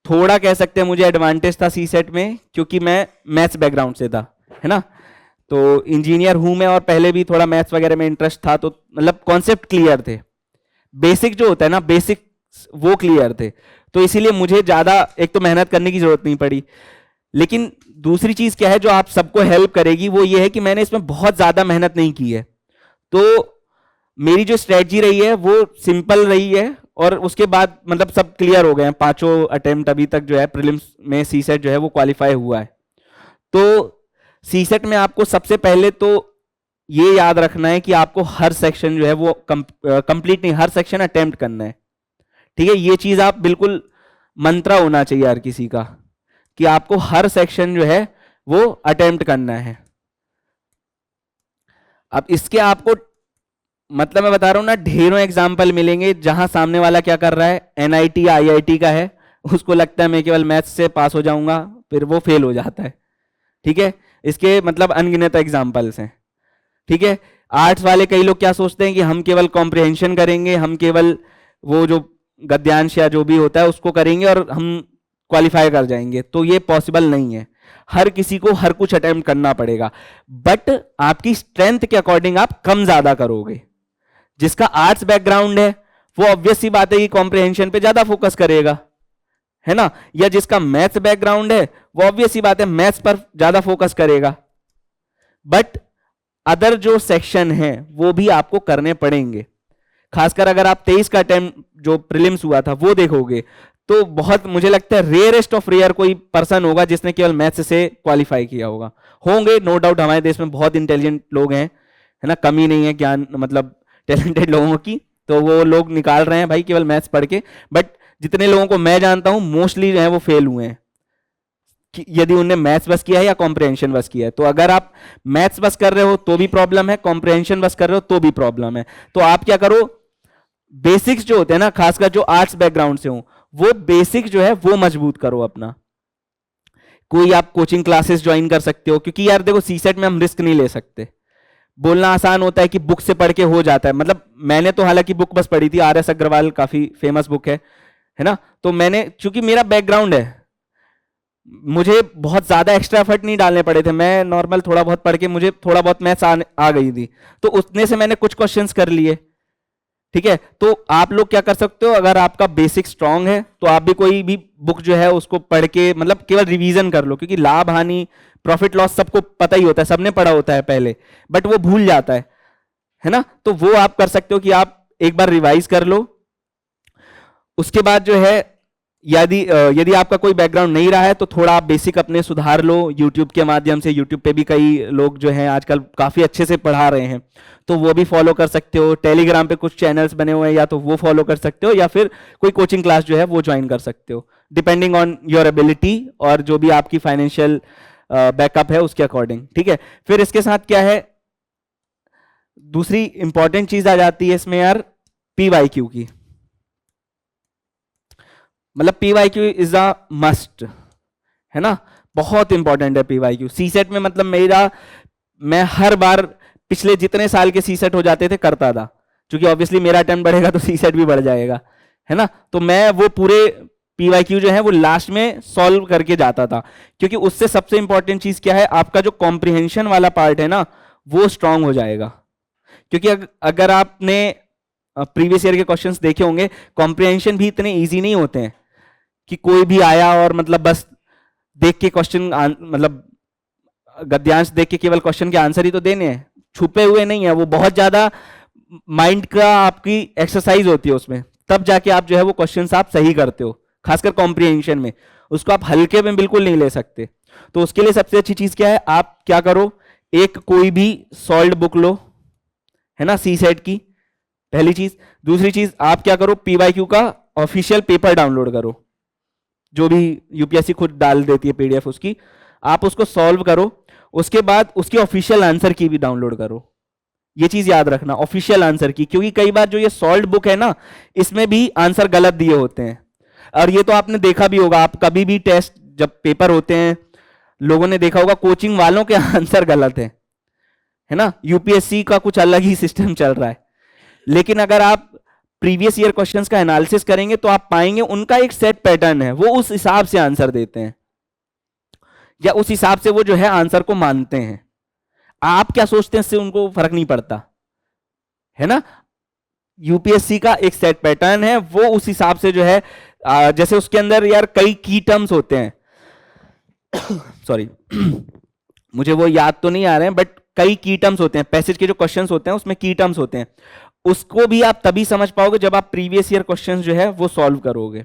थोड़ा कह सकते हैं मुझे एडवांटेज था सी सेट में, क्योंकि मैं मैथ्स बैकग्राउंड से था, है ना। तो इंजीनियर हूं मैं, और पहले भी थोड़ा मैथ्स वगैरह में इंटरेस्ट था, तो मतलब कॉन्सेप्ट क्लियर थे, बेसिक जो होता है ना, बेसिक वो क्लियर थे। तो इसीलिए मुझे ज्यादा एक तो मेहनत करने की जरूरत नहीं पड़ी। लेकिन दूसरी चीज क्या है जो आप सबको हेल्प करेगी, वो ये है कि मैंने इसमें बहुत ज्यादा मेहनत नहीं की है। तो मेरी जो स्ट्रेटजी रही है वो सिंपल रही है, और उसके बाद मतलब सब क्लियर हो गए हैं, 5 अटेम्प्ट अभी तक जो है प्रीलिम्स में सी सेट जो है वो क्वालिफाई हुआ है। तो सी सेट में आपको सबसे पहले तो ये याद रखना है कि आपको हर सेक्शन जो है वो कंप्लीट नहीं, हर सेक्शन अटेम्प्ट करना है, ठीक है। ये चीज आप बिल्कुल मंत्रा होना चाहिए हर किसी का, कि आपको हर सेक्शन जो है वो अटेम्प्ट करना है। अब इसके आपको मतलब मैं बता रहा हूं ना, ढेरों एग्जाम्पल मिलेंगे जहां सामने वाला क्या कर रहा है, एनआईटी या आईआईटी का है, उसको लगता है मैं केवल मैथ्स से पास हो जाऊंगा, फिर वो फेल हो जाता है, ठीक है। इसके मतलब अनगिनत एग्जाम्पल्स हैं, ठीक है। आर्ट्स वाले कई लोग क्या सोचते हैं कि हम केवल कॉम्प्रिहेंशन करेंगे, हम केवल वो जो गद्यांश या जो भी होता है उसको करेंगे और हम क्वालिफाई कर जाएंगे, तो ये पॉसिबल नहीं है। हर किसी को हर कुछ अटेम्प्ट करना पड़ेगा, बट आपकी स्ट्रेंथ के अकॉर्डिंग आप कम ज्यादा करोगे। जिसका आर्ट्स बैकग्राउंड है वो ऑब्वियस सी बात है कि कॉम्प्रिहेंशन पे ज्यादा फोकस करेगा, है ना, या जिसका मैथ्स बैकग्राउंड है वो ऑब्वियस सी बात है मैथ्स पर ज्यादा फोकस करेगा। बट अदर जो सेक्शन है वो भी आपको करने पड़ेंगे, खासकर अगर आप 23 का अटेम्प्ट जो प्रीलिम्स हुआ था वो देखोगे तो बहुत मुझे लगता है रेयरेस्ट ऑफ रेयर कोई पर्सन होगा जिसने केवल मैथ्स से क्वालिफाई किया होगा। होंगे नो डाउट, हमारे देश में बहुत इंटेलिजेंट लोग हैं, है ना, कमी नहीं है ज्ञान मतलब टैलेंटेड लोगों की, तो वो लोग निकाल रहे हैं भाई केवल मैथ्स पढ़ के। बट जितने लोगों को मैं जानता हूं मोस्टली जो है वो फेल हुए हैं कि यदि उन्हें मैथ्स बस किया है या कॉम्प्रिहेंशन बस किया है। तो अगर आप मैथ्स बस कर रहे हो तो भी प्रॉब्लम है, कॉम्प्रिहेंशन बस कर रहे हो तो भी प्रॉब्लम है। तो आप क्या करो, बेसिक्स जो होते हैं ना, खासकर जो आर्ट्स बैकग्राउंड से हो, वो बेसिक जो है वो मजबूत करो अपना। कोई आप कोचिंग क्लासेस ज्वाइन कर सकते हो, क्योंकि यार देखो सीसेट में हम रिस्क नहीं ले सकते। बोलना आसान होता है कि बुक से पढ़ के हो जाता है, मतलब मैंने तो हालांकि बुक बस पढ़ी थी, आर.एस. अग्रवाल काफी फेमस बुक है ना, तो मैंने चूंकि मेरा बैकग्राउंड है, मुझे बहुत ज्यादा एक्स्ट्रा एफर्ट नहीं डालने पड़े थे, मैं नॉर्मल थोड़ा बहुत पढ़ के मुझे थोड़ा बहुत मैथ्स आ गई थी, तो उतने से मैंने कुछ क्वेश्चंस कर लिए। ठीक है, तो आप लोग क्या कर सकते हो, अगर आपका बेसिक स्ट्रांग है तो आप भी कोई भी बुक जो है उसको पढ़ के मतलब केवल रिवीजन कर लो, क्योंकि लाभ हानि प्रॉफिट लॉस सबको पता ही होता है, सबने पढ़ा होता है पहले, बट वो भूल जाता है ना, तो वो आप कर सकते हो कि आप एक बार रिवाइज कर लो। उसके बाद जो है यदि आपका कोई बैकग्राउंड नहीं रहा है तो थोड़ा आप बेसिक अपने सुधार लो यूट्यूब के माध्यम से। यूट्यूब पे भी कई लोग जो हैं आजकल काफी अच्छे से पढ़ा रहे हैं, तो वो भी फॉलो कर सकते हो। टेलीग्राम पे कुछ चैनल्स बने हुए हैं, या तो वो फॉलो कर सकते हो या फिर कोई कोचिंग क्लास जो है वो ज्वाइन कर सकते हो, डिपेंडिंग ऑन योर एबिलिटी और जो भी आपकी फाइनेंशियल बैकअप है उसके अकॉर्डिंग। ठीक है, फिर इसके साथ क्या है, दूसरी इंपॉर्टेंट चीज आ जाती है इसमें यार, पीवाईक्यू की। मतलब पीवाईक्यू इज अ मस्ट, है ना, बहुत इंपॉर्टेंट है पीवाईक्यू सीसेट में। मतलब मैं हर बार पिछले जितने साल के सीसेट हो जाते थे करता था, क्योंकि ऑब्वियसली मेरा अटेम्प्ट बढ़ेगा तो सीसेट भी बढ़ जाएगा, है ना, तो मैं वो पूरे पीवाईक्यू जो है वो लास्ट में सॉल्व करके जाता था, क्योंकि उससे सबसे इंपॉर्टेंट चीज क्या है, आपका जो कॉम्प्रिहेंशन वाला पार्ट है ना वो स्ट्रांग हो जाएगा। क्योंकि अगर आपने प्रीवियस ईयर के क्वेश्चंस देखे होंगे, कॉम्प्रिहेंशन भी इतने इजी नहीं होते हैं कि कोई भी आया और मतलब बस देख के क्वेश्चन मतलब गद्यांश देख के केवल क्वेश्चन के आंसर ही तो देने हैं, छुपे हुए नहीं है, वो बहुत ज्यादा माइंड का आपकी एक्सरसाइज होती है उसमें, तब जाके आप जो है वो क्वेश्चंस आप सही करते हो, खासकर कॉम्प्रिहेंशन में। उसको आप हल्के में बिल्कुल नहीं ले सकते। तो उसके लिए सबसे अच्छी चीज क्या है, आप क्या करो, एक कोई भी सॉल्व्ड बुक लो, है ना, सीसेट की, पहली चीज। दूसरी चीज आप क्या करो, पीवाईक्यू का ऑफिशियल पेपर डाउनलोड करो, जो भी यूपीएससी खुद डाल देती है पीडीएफ उसकी, आप उसको सॉल्व करो। उसके बाद उसकी ऑफिशियल आंसर की भी डाउनलोड करो। ये चीज याद रखना, ऑफिशियल आंसर की, क्योंकि कई बार जो ये सॉल्व्ड बुक है ना, इसमें भी आंसर गलत दिए होते हैं। और ये तो आपने देखा भी होगा, आप कभी भी टेस्ट जब पेपर होते हैं, लोगों ने देखा होगा कोचिंग वालों के आंसर गलत है ना, यूपीएससी का कुछ अलग ही सिस्टम चल रहा है। लेकिन अगर आप प्रीवियस ईयर क्वेश्चंस का एनालिसिस करेंगे तो आप पाएंगे उनका एक सेट पैटर्न है, वो उस हिसाब से आंसर देते हैं, या उस हिसाब से वो जो है आंसर को मानते हैं। आप क्या सोचते हैं इससे उनको फर्क नहीं पड़ता, है ना। यूपीएससी का एक सेट पैटर्न है, वो उस हिसाब से जो है जैसे उसके अंदर यार कई की टर्म्स होते हैं सॉरी मुझे वो याद तो नहीं आ रहे हैं, बट कई की टर्म्स होते हैं, पैसेज के जो क्वेश्चंस होते हैं उसमें की टर्म्स होते हैं, उसको भी आप तभी समझ पाओगे जब आप प्रीवियस ईयर क्वेश्चंस जो है वो सॉल्व करोगे।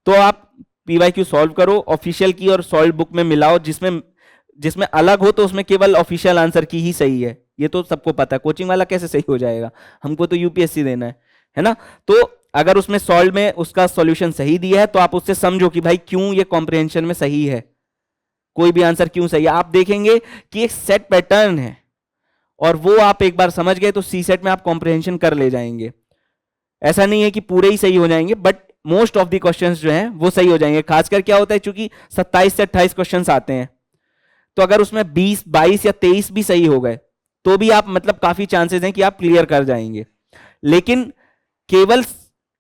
तो आप पीवाईक्यू सॉल्व करो, ऑफिशियल की और सॉल्व बुक में मिलाओ, जिसमें अलग हो तो उसमें केवल ऑफिशियल आंसर की ही सही है, ये तो सबको पता है। कोचिंग वाला कैसे सही हो जाएगा, हमको तो यूपीएससी देना है ना। तो अगर उसमें सॉल्व में उसका सॉल्यूशन सही दिया है तो आप उससे समझो कि भाई क्यों ये कॉम्प्रिहेंशन में सही है, कोई भी आंसर क्यों सही है। आप देखेंगे कि एक सेट पैटर्न है, और वो आप एक बार समझ गए तो सीसेट में आप कॉम्प्रिहेंशन कर ले जाएंगे। ऐसा नहीं है कि पूरे ही सही हो जाएंगे, but most of the questions जो हैं वो सही हो जाएंगे। खासकर क्या होता है, क्योंकि 27 से 28 क्वेश्चंस आते हैं, तो अगर उसमें 20, 22 या 23 भी सही हो गए तो भी आप मतलब काफी चांसेस हैं कि आप क्लियर कर जाएंगे। लेकिन केवल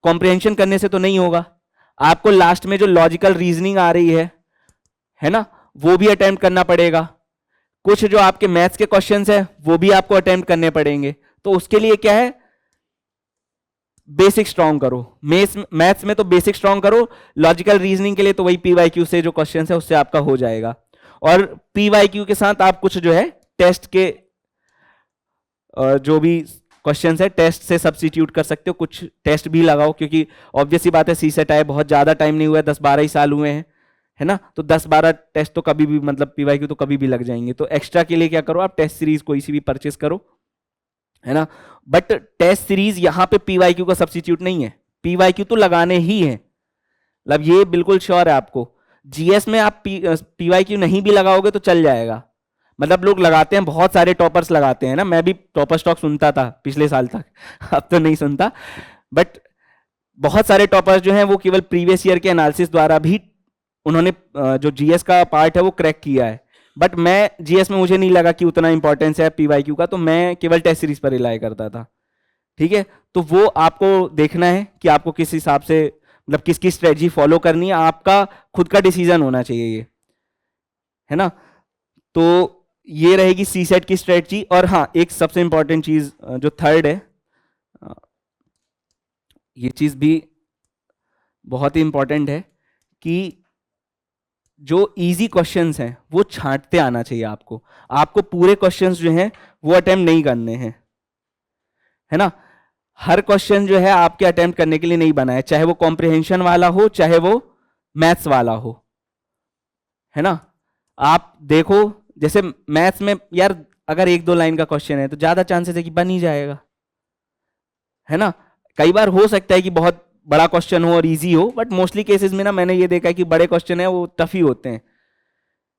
कॉम्प्रिहेंशन करने से तो नहीं होगा, आपको लास्ट में जो लॉजिकल रीजनिंग आ रही है ना, वो भी अटेम्प्ट करना पड़ेगा। कुछ जो आपके मैथ्स के क्वेश्चंस है वो भी आपको अटेम्प्ट करने पड़ेंगे। तो उसके लिए क्या है, बेसिक स्ट्रांग करो। मैथ्स में तो बेसिक स्ट्रांग करो, लॉजिकल रीजनिंग के लिए तो वही पीवाईक्यू से जो क्वेश्चंस है उससे आपका हो जाएगा। और पीवाईक्यू के साथ आप कुछ जो है टेस्ट के जो भी क्वेश्चंस है, टेस्ट से सब्स्टिट्यूट कर सकते हो, कुछ टेस्ट भी लगाओ, क्योंकि ऑब्वियस सी बात है सीसेट आए बहुत ज़्यादा टाइम नहीं हुआ है, 10-12 ही साल हुए हैं, है ना। तो 10-12 टेस्ट तो कभी भी, मतलब पीवाईक्यू तो कभी भी लग जाएंगे। तो एक्स्ट्रा के लिए क्या करो, आप टेस्ट सीरीज कोई सी भी परचेस करो, है ना। बट टेस्ट सीरीज यहाँ पे पीवाईक्यू का सब्स्टिट्यूट नहीं है, पीवाईक्यू तो लगाने ही है, मतलब ये बिल्कुल श्योर है आपको। जीएस में आप पीवाईक्यू नहीं भी लगाओगे तो चल जाएगा, मतलब लोग लगाते हैं, बहुत सारे टॉपर्स लगाते हैं ना, मैं भी टॉपर स्टॉक सुनता था पिछले साल तक, अब तो नहीं सुनता, बट बहुत सारे टॉपर्स जो हैं वो केवल प्रीवियस ईयर के एनालिसिस द्वारा भी उन्होंने जो जीएस का पार्ट है वो क्रैक किया है। बट मैं जीएस में मुझे नहीं लगा कि उतना इंपॉर्टेंस है पीवाईक्यू का, तो मैं केवल टेस्ट सीरीज पर रिलाई करता था, ठीक है। तो वो आपको देखना है कि आपको किस हिसाब से, मतलब किसकी स्ट्रेटजी फॉलो करनी है, आपका खुद का डिसीजन होना चाहिए ये, है ना। तो ये रहेगी सीसेट की स्ट्रेटजी। और हाँ, एक सबसे इंपॉर्टेंट चीज जो थर्ड है, ये चीज भी बहुत ही इंपॉर्टेंट है कि जो इजी क्वेश्चंस हैं वो छांटते आना चाहिए आपको, आपको पूरे क्वेश्चंस जो हैं वो अटेम्प्ट नहीं करने हैं, है ना। हर क्वेश्चन जो है आपके अटेम्प्ट करने के लिए नहीं बना है, चाहे वो कॉम्प्रिहेंशन वाला हो चाहे वो मैथ्स वाला हो, है ना। आप देखो जैसे मैथ्स में यार अगर 1-2 लाइन का क्वेश्चन है तो ज्यादा चांसेस है कि बन ही जाएगा, है ना। कई बार हो सकता है कि बहुत बड़ा क्वेश्चन हो और इजी हो, बट मोस्टली केसेस में ना मैंने ये देखा है कि बड़े क्वेश्चन है वो टफ ही होते हैं,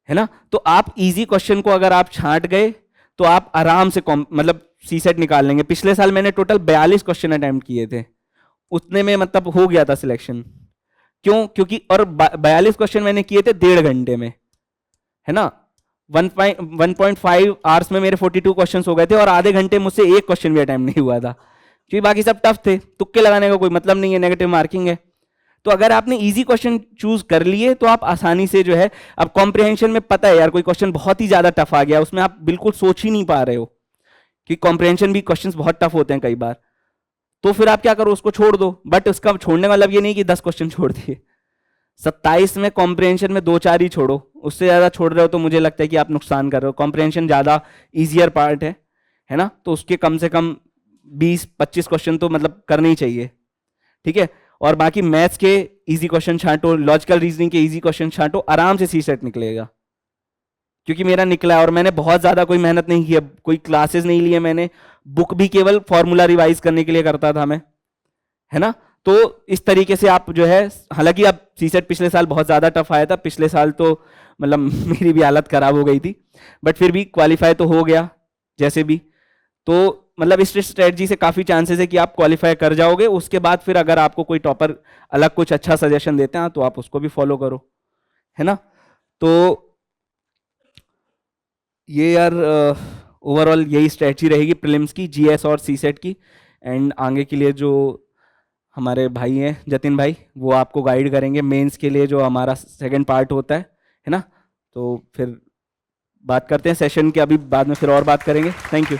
है ना। तो आप इजी क्वेश्चन को अगर आप छांट गए तो आप आराम से मतलब सीसेट निकाल लेंगे। पिछले साल मैंने टोटल 42 क्वेश्चन अटेम्प्ट किए थे, उतने में मतलब हो गया था सिलेक्शन। क्यों? क्योंकि और 42 क्वेश्चन मैंने किए थे 1.5 घंटे में, है ना। 1.5 आवर्स में मेरे 42 क्वेश्चन हो गए थे और आधे घंटे मुझसे एक क्वेश्चन भी अटेम्प्ट नहीं हुआ था, क्योंकि बाकी सब टफ थे, तुक्के लगाने का कोई मतलब नहीं है, नेगेटिव मार्किंग है। तो अगर आपने इजी क्वेश्चन चूज कर लिए तो आप आसानी से जो है, अब कॉम्प्रिहेंशन में पता है यार कोई क्वेश्चन बहुत ही ज्यादा टफ आ गया, उसमें आप बिल्कुल सोच ही नहीं पा रहे हो, कि कॉम्प्रिहेंशन भी क्वेश्चंस बहुत टफ होते हैं कई बार, तो फिर आप क्या करो, उसको छोड़ दो। बट उसका छोड़ने का मतलब ये नहीं कि 10 क्वेश्चन छोड़ दिए, 27 में कॉम्प्रिहेंशन में 2-4 ही छोड़ो, उससे ज्यादा छोड़ रहे हो तो मुझे लगता है कि आप नुकसान कर रहे हो। कॉम्प्रिहेंशन ज्यादा इजियर पार्ट है ना, तो उसके कम से कम 20-25 क्वेश्चन तो मतलब करने ही चाहिए, ठीक है। और बाकी मैथ्स के इजी क्वेश्चन छांटो, लॉजिकल रीजनिंग के इजी क्वेश्चन छांटो, आराम से सी सेट निकलेगा। क्योंकि मेरा निकला है और मैंने बहुत ज्यादा कोई मेहनत नहीं की, कोई क्लासेस नहीं लिए मैंने, बुक भी केवल फॉर्मूला रिवाइज करने के लिए करता था मैं, है ना। तो इस तरीके से आप जो है, हालांकि अब सीसेट पिछले साल बहुत ज्यादा टफ आया था, पिछले साल तो मतलब मेरी भी हालत खराब हो गई थी, बट फिर भी क्वालिफाई तो हो गया जैसे भी। तो मतलब इस स्ट्रेटजी से काफी चांसेस है कि आप क्वालिफाई कर जाओगे। उसके बाद फिर अगर आपको कोई टॉपर अलग कुछ अच्छा सजेशन देते हैं तो आप उसको भी फॉलो करो, है ना। तो ये यार ओवरऑल यही स्ट्रेटजी रहेगी प्रीलिम्स की, जीएस और सीसेट की। एंड आगे के लिए जो हमारे भाई हैं जतिन भाई, वो आपको गाइड करेंगे मेंस के लिए, जो हमारा सेकंड पार्ट होता है ना। तो फिर बात करते हैं सेशन के, अभी बाद में फिर और बात करेंगे। Thank you.